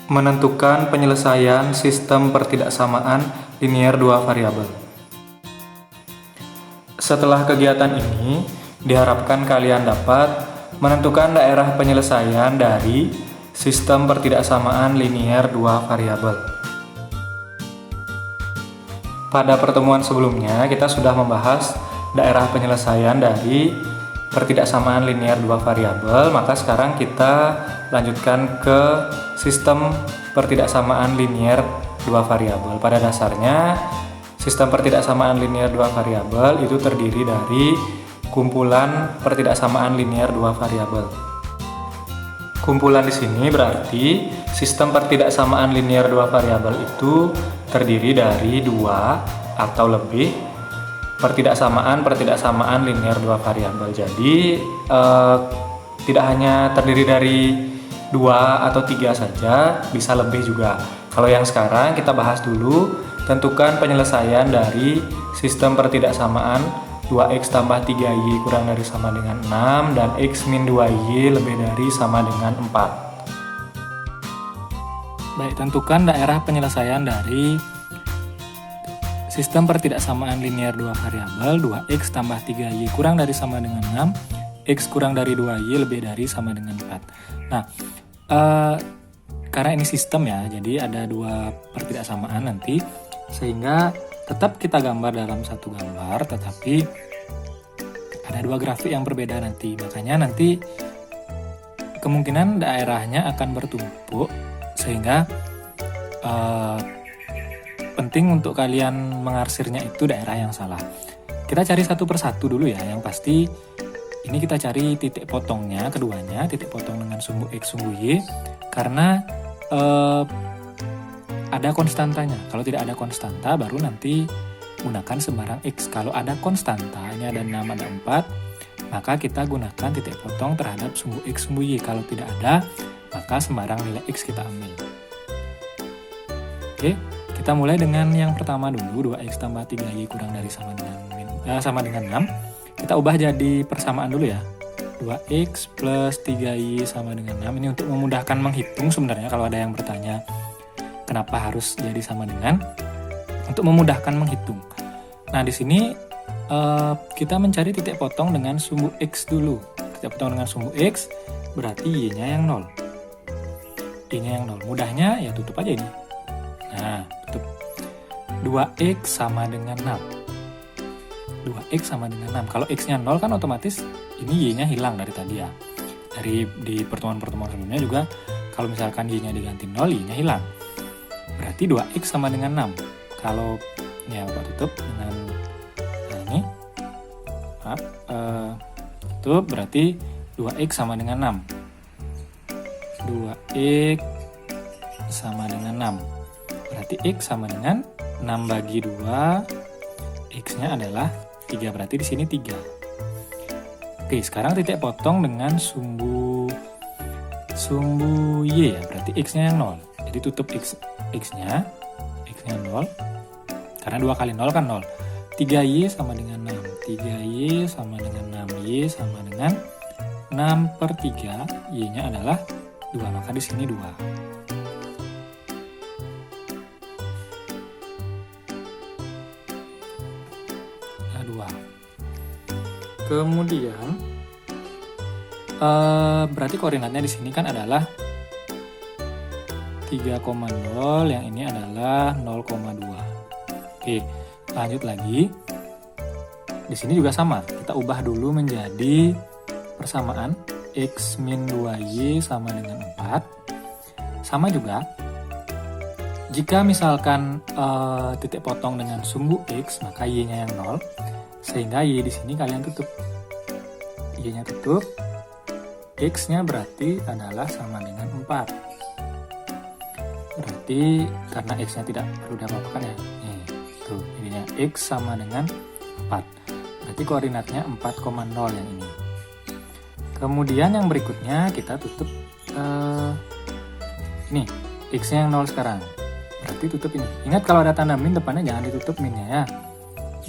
Menentukan penyelesaian sistem pertidaksamaan linier dua variabel. Setelah kegiatan ini, diharapkan kalian dapat menentukan daerah penyelesaian dari sistem pertidaksamaan linier dua variabel. Pada pertemuan sebelumnya, kita sudah membahas daerah penyelesaian dari pertidaksamaan linier dua variabel, maka sekarang kita lanjutkan ke sistem pertidaksamaan linier dua variabel. Pada dasarnya, sistem pertidaksamaan linier dua variabel itu terdiri dari kumpulan pertidaksamaan linier dua variabel. Kumpulan di sini berarti sistem pertidaksamaan linier dua variabel itu terdiri dari dua atau lebih pertidaksamaan linier dua variabel. Jadi tidak hanya terdiri dari dua atau tiga saja, bisa lebih juga. Kalau yang sekarang kita bahas dulu, tentukan penyelesaian dari sistem pertidaksamaan 2x tambah 3y kurang dari sama dengan 6 dan x min 2y lebih dari sama dengan 4. Baik, tentukan daerah penyelesaian dari sistem pertidaksamaan linier dua variabel 2x tambah 3y kurang dari sama dengan 6, x kurang dari 2y lebih dari sama dengan 4. Nah, karena ini sistem ya, jadi ada dua pertidaksamaan nanti, sehingga tetap kita gambar dalam satu gambar, tetapi ada dua grafik yang berbeda nanti. Makanya nanti kemungkinan daerahnya akan bertumpuk, sehingga penting untuk kalian mengarsirnya itu daerah yang salah. Kita cari satu persatu dulu ya. Yang pasti ini kita cari titik potongnya, keduanya titik potong dengan sumbu x sumbu y, karena ada konstantanya. Kalau tidak ada konstanta, baru nanti gunakan sembarang x. Kalau ada konstanta, ini ada 6, ada 4, maka kita gunakan titik potong terhadap sumbu x sumbu y. Kalau tidak ada, maka sembarang nilai x kita ambil. Oke, kita mulai dengan yang pertama dulu, 2x tambah 3y kurang dari sama dengan 6. Kita ubah jadi persamaan dulu ya. 2x plus 3y sama dengan 6. Ini untuk memudahkan menghitung sebenarnya, kalau ada yang bertanya kenapa harus jadi sama dengan, untuk memudahkan menghitung. Nah, di sini kita mencari titik potong dengan sumbu x dulu. Titik potong dengan sumbu x berarti y-nya yang 0. Y-nya yang 0. Mudahnya ya tutup aja ini. Nah, tutup. 2x sama dengan 6. 2x sama dengan 6. Kalau x-nya 0 kan otomatis ini y-nya hilang dari tadi ya. Di pertemuan-pertemuan sebelumnya juga, kalau misalkan y-nya diganti 0, y-nya hilang. Berarti 2x sama dengan 6. Kalau ya Bapak tutup dengan ini. Tutup berarti 2x sama dengan 6. 2x sama dengan 6. Berarti x sama dengan 6 bagi 2. X-nya adalah 3, berarti di sini 3. Oke, sekarang titik potong dengan sumbu y ya, berarti x-nya yang 0. Jadi tutup x-nya 0, karena 2 kali 0 kan 0. 3y sama dengan 6, 3y sama dengan 6, y sama dengan 6 per 3, y-nya adalah 2, maka di sini 2. Kemudian berarti koordinatnya di sini kan adalah 3,0, yang ini adalah 0,2. Oke, lanjut lagi. Di sini juga sama. Kita ubah dulu menjadi persamaan x min 2y sama dengan 4. Sama juga. Jika misalkan titik potong dengan sumbu x, maka y-nya yang 0. Sehingga y di sini kalian tutup. Y-nya tutup. X-nya berarti adalah sama dengan 4. Berarti karena X-nya tidak perlu diapa-apakan ya. Nih, tuh, ininya X sama dengan 4. Berarti koordinatnya 4,0 yang ini. Kemudian yang berikutnya kita tutup ini. X-nya yang 0 sekarang. Berarti tutup ini. Ingat kalau ada tanda min depannya jangan ditutup minnya ya.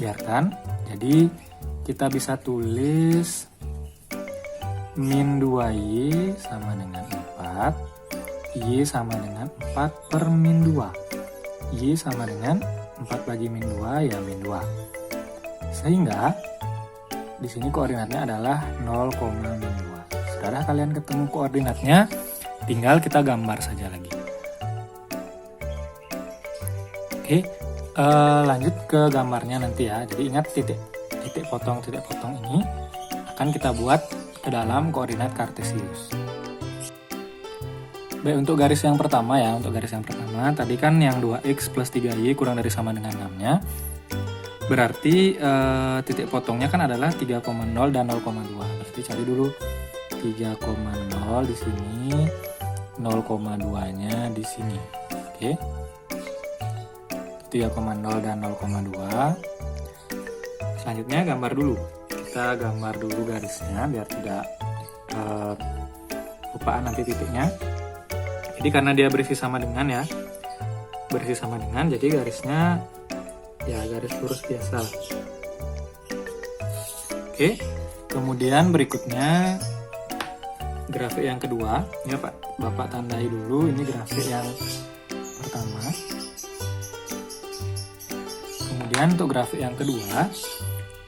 Biarkan. Jadi kita bisa tulis min 2y sama dengan 4 Y sama dengan 4 per min 2. Y sama dengan 4 bagi min 2 ya min 2. Sehingga di sini koordinatnya adalah 0, min 2. Setelah kalian ketemu koordinatnya, tinggal kita gambar saja lagi. Oke, lanjut ke gambarnya nanti ya. Jadi ingat titik potong ini akan kita buat ke dalam koordinat kartesius. Baik, untuk garis yang pertama ya, tadi kan yang 2x plus 3y kurang dari sama dengan 6-nya. Berarti titik potongnya kan adalah 3,0 dan 0,2. Berarti cari dulu 3,0 di sini, 0,2-nya di sini. Oke. 3,0 dan 0,2. Selanjutnya gambar dulu. Kita gambar dulu garisnya biar tidak lupaan nanti titiknya. Jadi karena dia berisi sama dengan ya, jadi garisnya ya garis lurus biasa. Oke, kemudian berikutnya grafik yang kedua. Ya Pak, Bapak tandai dulu ini grafik yang pertama. Kemudian untuk grafik yang kedua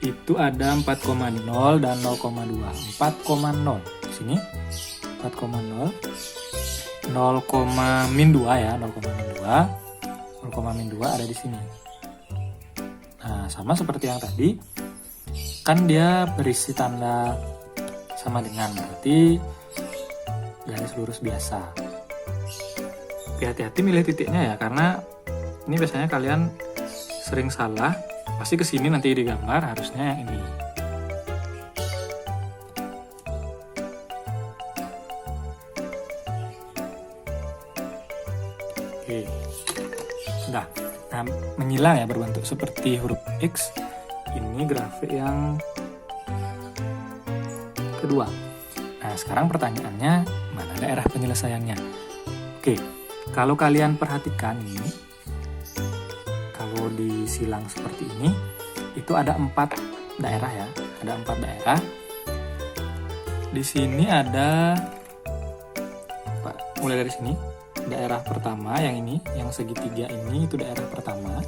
itu ada 4,0 dan 0,2. 4,0 di sini 4,0. 0, min 2 ya, 0, min 2 ada di sini. Nah, sama seperti yang tadi, kan dia berisi tanda sama dengan, berarti garis lurus biasa. Hati-hati milih titiknya ya, karena ini biasanya kalian sering salah, pasti kesini nanti digambar, harusnya yang ini. Oke, sudah. Nah, menyilang ya berbentuk seperti huruf X. Ini grafik yang kedua. Nah, sekarang pertanyaannya, mana daerah penyelesaiannya? Oke, kalau kalian perhatikan ini, kalau disilang seperti ini, itu ada 4 daerah ya. Ada 4 daerah. Di sini ada, mulai dari sini. Daerah pertama yang ini, yang segitiga ini itu daerah pertama.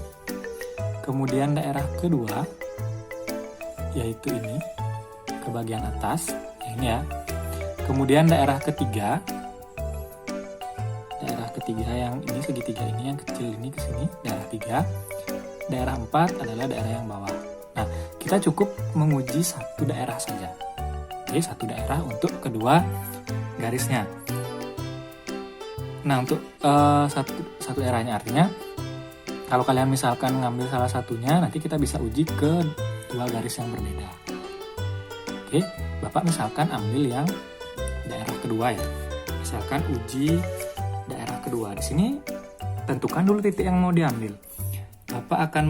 Kemudian daerah kedua yaitu ini ke bagian atas, yang ini ya. Kemudian daerah ketiga yang ini segitiga ini yang kecil ini ke sini, daerah 3. Daerah 4 adalah daerah yang bawah. Nah, kita cukup menguji satu daerah saja. Oke, satu daerah untuk kedua garisnya. Nah, untuk satu daerahnya artinya kalau kalian misalkan ngambil salah satunya, nanti kita bisa uji ke dua garis yang berbeda. Oke, Bapak misalkan ambil yang daerah kedua ya. Misalkan uji daerah kedua. Di sini tentukan dulu titik yang mau diambil. Bapak akan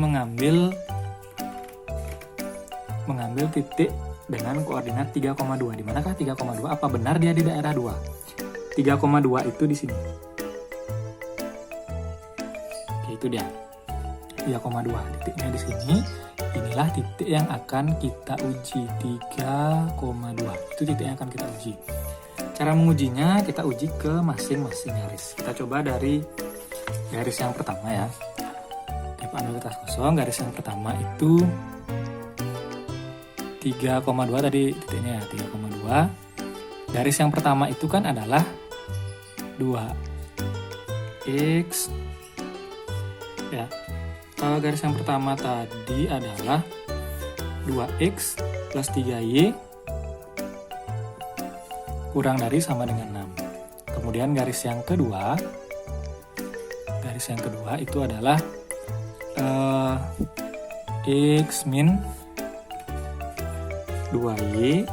mengambil titik dengan koordinat 3,2. Di manakah 3,2? Apa benar dia di daerah 2? 3,2 itu di sini. Oke, itu dia. 3,2 titiknya di sini. Inilah titik yang akan kita uji. 3,2 itu titik yang akan kita uji. Cara mengujinya kita uji ke masing-masing garis. Kita coba dari garis yang pertama ya. Kita ambil kertas kosong. Garis yang pertama itu 3,2 tadi titiknya ya, 3,2. Garis yang pertama itu kan adalah 2x ya. Garis yang pertama tadi adalah 2x plus 3y kurang dari sama dengan 6. Kemudian garis yang kedua itu adalah x min 2y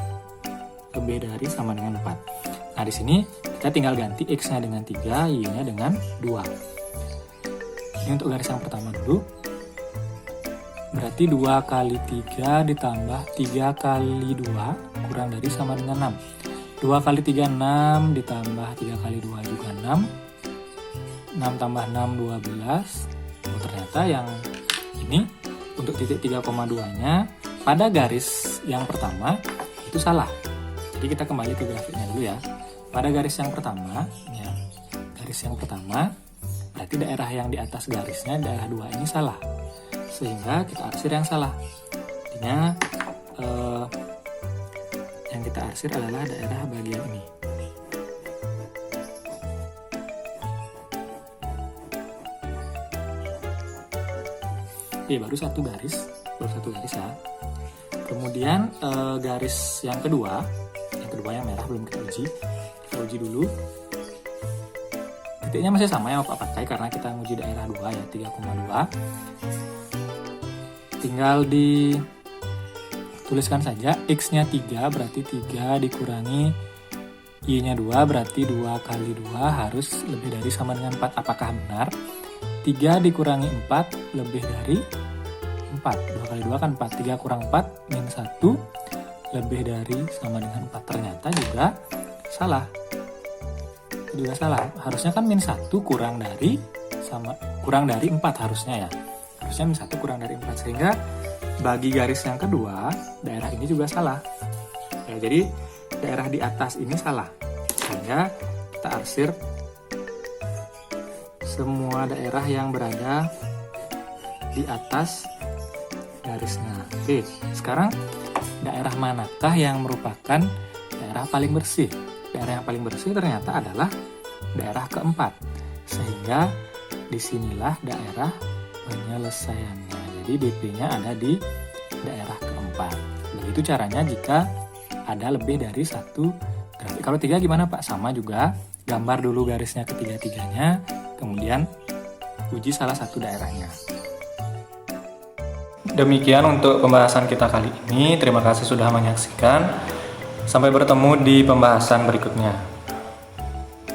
lebih dari sama dengan 4. Nah, di sini kita tinggal ganti x-nya dengan 3, y-nya dengan 2. Ini untuk garis yang pertama dulu. Berarti 2 kali 3 ditambah 3 kali 2 kurang dari sama dengan 6. 2 kali 3, 6, ditambah 3 kali 2 juga 6. 6 tambah 6, 12. Oh, ternyata yang ini untuk titik 3,2-nya pada garis yang pertama itu salah. Jadi kita kembali ke grafiknya dulu ya. Pada garis yang pertama, ya, garis yang pertama, berarti daerah yang di atas garisnya, daerah 2 ini salah. Sehingga kita arsir yang salah. Artinya yang kita arsir adalah daerah bagian ini. Oke, baru satu garis ya. Kemudian garis yang kedua yang merah belum kita uji dulu. Titiknya masih sama yang Bapak pakai karena kita nguji daerah 2 ya, 3,2. Tinggal dituliskan saja X-nya 3 berarti 3 dikurangi Y-nya 2 berarti 2 kali 2 harus lebih dari sama dengan 4. Apakah benar? 3 dikurangi 4 lebih dari 4. 2 kali 2 kan 4. 3 kurang 4 min 1 lebih dari sama dengan 4. Ternyata juga salah. Harusnya kan min 1 kurang dari 4 harusnya ya. Harusnya min 1 kurang dari 4. Sehingga bagi garis yang kedua, daerah ini juga salah. Ya, jadi daerah di atas ini salah. Sehingga kita arsir semua daerah yang berada di atas garisnya. Oke, sekarang daerah manakah yang merupakan daerah paling bersih? Daerah yang paling bersih ternyata adalah daerah keempat. Sehingga disinilah daerah penyelesaiannya. Jadi DP-nya ada di daerah keempat. Begitu caranya jika ada lebih dari satu grafik. Kalau 3 gimana Pak? Sama juga. Gambar dulu garisnya ketiga-tiganya, kemudian uji salah satu daerahnya. Demikian untuk pembahasan kita kali ini. Terima kasih sudah menyaksikan. Sampai bertemu di pembahasan berikutnya.